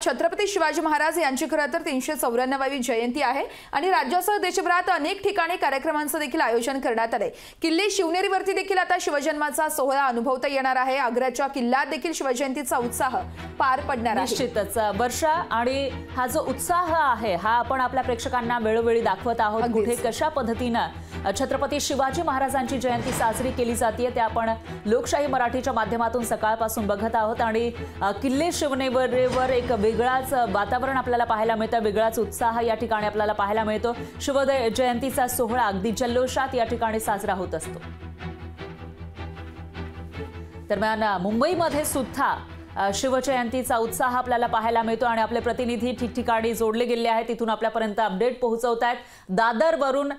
छत्रपती शिवाजी महाराज यांची खरं तर 394वी जयंती आहे आणि राज्यासह देशभरात अनेक ठिकाणी कार्यक्रमांचं देखील आयोजन करण्यात आले। किल्ले शिवनेरीवरती देखील आता शिवजन्माचा सोहळा अनुभवता येणार आहे। आग्र्याच्या किल्ल्यात देखील शिवजयंतीचा उत्साह पार पडणार आहे। निश्चितच वर्षा, आणि हा जो उत्साह आहे हा आपण आपल्या प्रेक्षकांना वेळोवेळी दाखवत आहोत। कुठे कशा पद्धतीने छत्रपती शिवाजी महाराजांची जयंती साजरी केली जाते ते आपण लोकशाही मराठीच्या माध्यमातून सकाळपासून बघत आहोत। आणि किल्ले शिवनेरीवर एक वेगळाच वातावरण आपल्याला पाहायला मिळतं, वेगळाच उत्साह या ठिकाणी आपल्याला पाहायला मिळतो। शिवजयंतीचा सोहळा अगदी जल्लोषात या ठिकाणी साजरा होत असतो। दरम्यान मुंबईमध्ये सुद्धा शिवजयंतीचा उत्साह आपल्याला पाहायला मिळतो आणि आपले प्रतिनिधी ठिकठिकाणी जोडले गेले आहेत, तिथून आपल्यापर्यंत अपडेट पोहोचवत आहेत। दादरवरून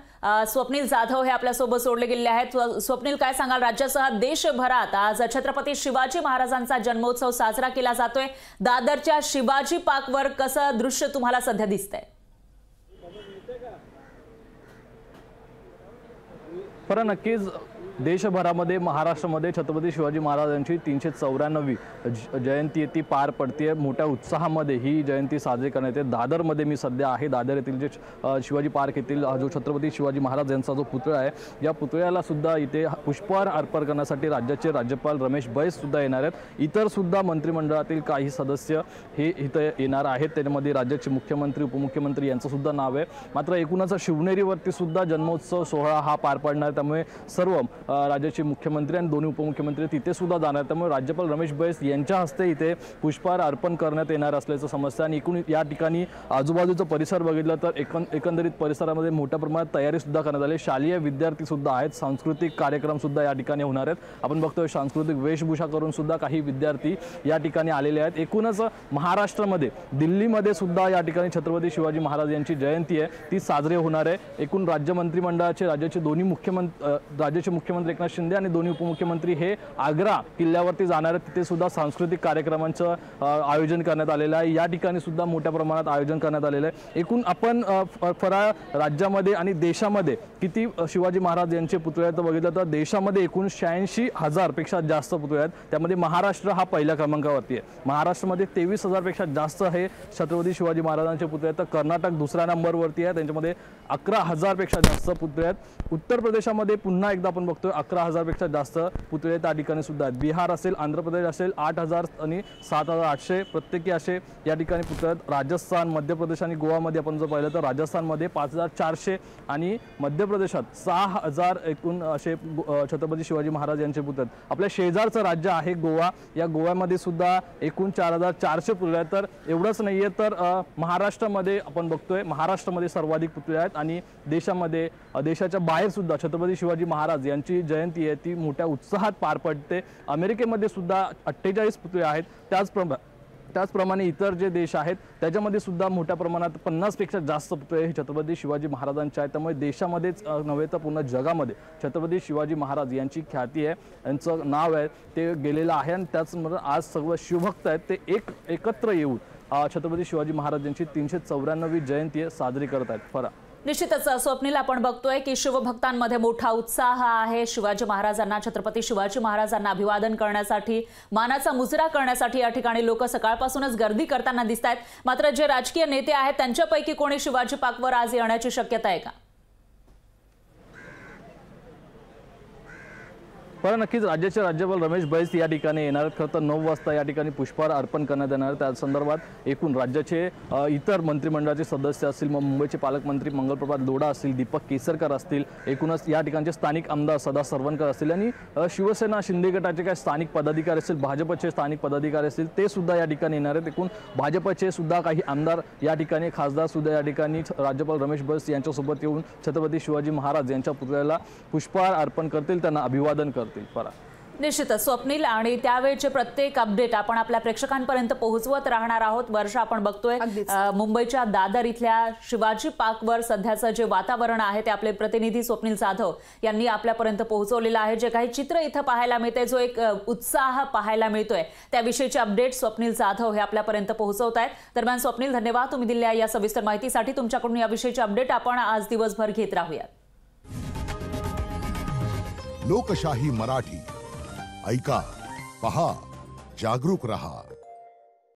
स्वप्नील जाधव हे आपल्यासोबत जोडले गेले आहेत। स्वप्नील, काय सांगाल, राज्यासह देशभरात आज छत्रपती शिवाजी महाराजांचा जन्मोत्सव साजरा केला जातोय। दादरच्या शिवाजी पार्कवर कसं दृश्य तुम्हाला सध्या दिसतंय? नक्कीच देशभरामध्ये महाराष्ट्रामध्ये छत्रपती शिवाजी महाराजांची 394वी जयंती ती पार पडते। मोठ्या उत्साहामध्ये ही जयंती साजरी करण्यात येते। दादरमध्ये मी सध्या आहे। दादर येथील जे शिवाजी पार्क येथील जो छत्रपती शिवाजी महाराज यांचा जो पुतळा आहे, या पुतळ्याला सुद्धा इथे पुष्पहार अर्पण करण्यासाठी राज्याचे राज्यपाल रमेश बैस सुद्धा येणार आहेत। इतर सुद्धा मंत्रिमंडळातील काही सदस्य हे इथे येणार आहेत। त्यामध्ये राज्याचे मुख्यमंत्री उपमुख्यमंत्री यांचं सुद्धा नाव आहे। मात्र एकूणच शिवनेरीवरती सुद्धा जन्मोत्सव सोहळा हा पार पडणार, त्यामुळे सर्व राज्याचे मुख्यमंत्री आणि दोन्ही उपमुख्यमंत्री तिथे सुद्धा जाणार। त्यामुळे राज्यपाल रमेश बैस यांच्या हस्ते इथे पुष्पहार अर्पण करण्यात येणार असल्याचं समजतं। आणि एकूण या ठिकाणी आजूबाजूचा परिसर बघितला तर एकंदरीत परिसरामध्ये मोठ्या प्रमाणात तयारी सुद्धा करण्यात आली। शालेय विद्यार्थी सुद्धा आहेत, सांस्कृतिक कार्यक्रम सुद्धा या ठिकाणी होणार आहेत। आपण बघतोय सांस्कृतिक वेशभूषा करून सुद्धा काही विद्यार्थी या ठिकाणी आलेले आहेत। एकूणच महाराष्ट्रामध्ये दिल्लीमध्ये सुद्धा या ठिकाणी छत्रपती शिवाजी महाराज यांची जयंती आहे ती साजरी होणार आहे। एकूण राज्य मंत्रिमंडळाचे राज्याचे मुख्यमंत्री एकनाथ शिंदे आणि दोन्ही उपमुख्यमंत्री हे आग्रा किल्ल्यावरती जाणार आहेत। तिथे सुद्धा सांस्कृतिक कार्यक्रमांचं आयोजन करण्यात आलेलं आहे। या ठिकाणी सुद्धा मोठ्या प्रमाणात आयोजन करण्यात आलेलं आहे। एकूण आपण फराळ राज्यामध्ये आणि देशामध्ये किती शिवाजी महाराज यांचे पुतळे आहेत बघितलं तर देशामध्ये एकूण 86,000 पेक्षा जास्त पुतळे आहेत। त्यामध्ये महाराष्ट्र हा पहिल्या क्रमांकावरती आहे। महाराष्ट्रामध्ये 23,000 पेक्षा जास्त हे छत्रपती शिवाजी महाराजांचे पुतळे आहेत। तर कर्नाटक दुसऱ्या नंबरवरती आहे, त्यांच्यामध्ये 11,000 पेक्षा जास्त पुतळे आहेत। उत्तर प्रदेशामध्ये पुन्हा एकदा आपण बघतोय 11,000 पेक्षा जास्त पुतळे त्या ठिकाणी सुद्धा आहेत। बिहार असेल, आंध्र प्रदेश असेल 8,000 आणि 7,800 प्रत्येकी असे या ठिकाणी पुतळे आहेत। राजस्थान, मध्य प्रदेश आणि गोवामध्ये आपण जर पाहिलं तर राजस्थानमध्ये 5,400 आणि मध्य प्रदेशात 6,000 एकूण असे छत्रपती शिवाजी महाराज यांचे पुतळे आहेत। आपल्या शेजारचं राज्य आहे गोवा, या गोव्यामध्ये सुद्धा एकूण 4,400 पुतळे आहेत। तर एवढंच नाहीये तर महाराष्ट्रामध्ये आपण बघतोय महाराष्ट्रामध्ये सर्वाधिक पुतळे आहेत आणि देशाच्या बाहेर सुद्धा छत्रपती शिवाजी महाराज यांची जयंती आहे ती मोठ्या उत्साहात पार पडते। अमेरिकेमध्ये सुद्धा 48 पुतळे आहेत। त्याचप्रमाणे इतर जे देश आहेत त्याच्यामध्ये सुद्धा मोठ्या प्रमाणात 50 पेक्षा जास्त पुतळे हे छत्रपती शिवाजी महाराजांचे आहेत। त्यामुळे देशामध्येच नव्हे तर पूर्ण जगामध्ये छत्रपती शिवाजी महाराज यांची ख्याती आहे, यांचं नाव आहे ते गेलेलं आहे। आणि त्याचबरोबर आज सर्व शिवभक्त आहेत ते एकत्र येऊन छत्रपती शिवाजी महाराज यांची 394वी जयंती साजरी करत आहेत। निश्चितच स्वप्नील, आपण बघतोय की शिवभक्तांमध्ये मोठा उत्साह आहे। शिवाजी महाराजांना, छत्रपती शिवाजी महाराजांना अभिवादन करण्यासाठी, मानाचा मुजरा करण्यासाठी या ठिकाणी लोक सकाळपासूनच गर्दी करताना दिसत आहेत। मात्र जे राजकीय नेते आहेत त्यांच्यापैकी कोणी शिवाजी पार्कवर आज येण्याची शक्यता आहे का? नक्कीच राज्याचे राज्यपाल रमेश बैस या ठिकाणी येणार। खरं तर 9 वाजता या ठिकाणी पुष्पहार अर्पण करण्यात येणार। त्या संदर्भात एकूण राज्याचे इतर मंत्रिमंडळाचे सदस्य असतील, मुंबईचे पालकमंत्री मंगलप्रभात लोढा असतील, दीपक केसरकर असतील, एकूणच या ठिकाणचे स्थानिक आमदार सदा सरवणकर असतील आणि शिवसेना शिंदे गटाचे काही स्थानिक पदाधिकारी असतील, भाजपचे स्थानिक पदाधिकारी असतील ते सुद्धा या ठिकाणी येणार आहेत। एकूण भाजपचे सुद्धा काही आमदार या ठिकाणी, खासदार सुद्धा या ठिकाणी राज्यपाल रमेश बैस यांच्यासोबत येऊन छत्रपती शिवाजी महाराज यांच्या पुतळ्याला पुष्पहार अर्पण करतील, त्यांना अभिवादन करतील। निश्चितच स्वप्नील, आणि त्यावेळेचे प्रत्येक अपडेट आपण आपल्या प्रेक्षकांपर्यंत पोहोचवत राहणार आहोत। वर्षा, आपण बघतोय मुंबईच्या दादर इथल्या शिवाजी पार्कवर सध्याचं जे वातावरण आहे ते आपले प्रतिनिधी स्वप्नील जाधव यांनी आपल्यापर्यंत पोहोचवलेलं आहे। जे काही चित्र इथं पाहायला मिळते, जो एक उत्साह पाहायला मिळतोय त्याविषयीचे अपडेट स्वप्नील जाधव हे आपल्यापर्यंत पोहोचवत आहेत। दरम्यान स्वप्नील, धन्यवाद तुम्ही दिलेल्या या सविस्तर माहितीसाठी। तुमच्याकडून याविषयीचे अपडेट आपण आज दिवसभर घेत राहूयात। लोकशाही मराठी ऐका, पहा, जागरूक रहा।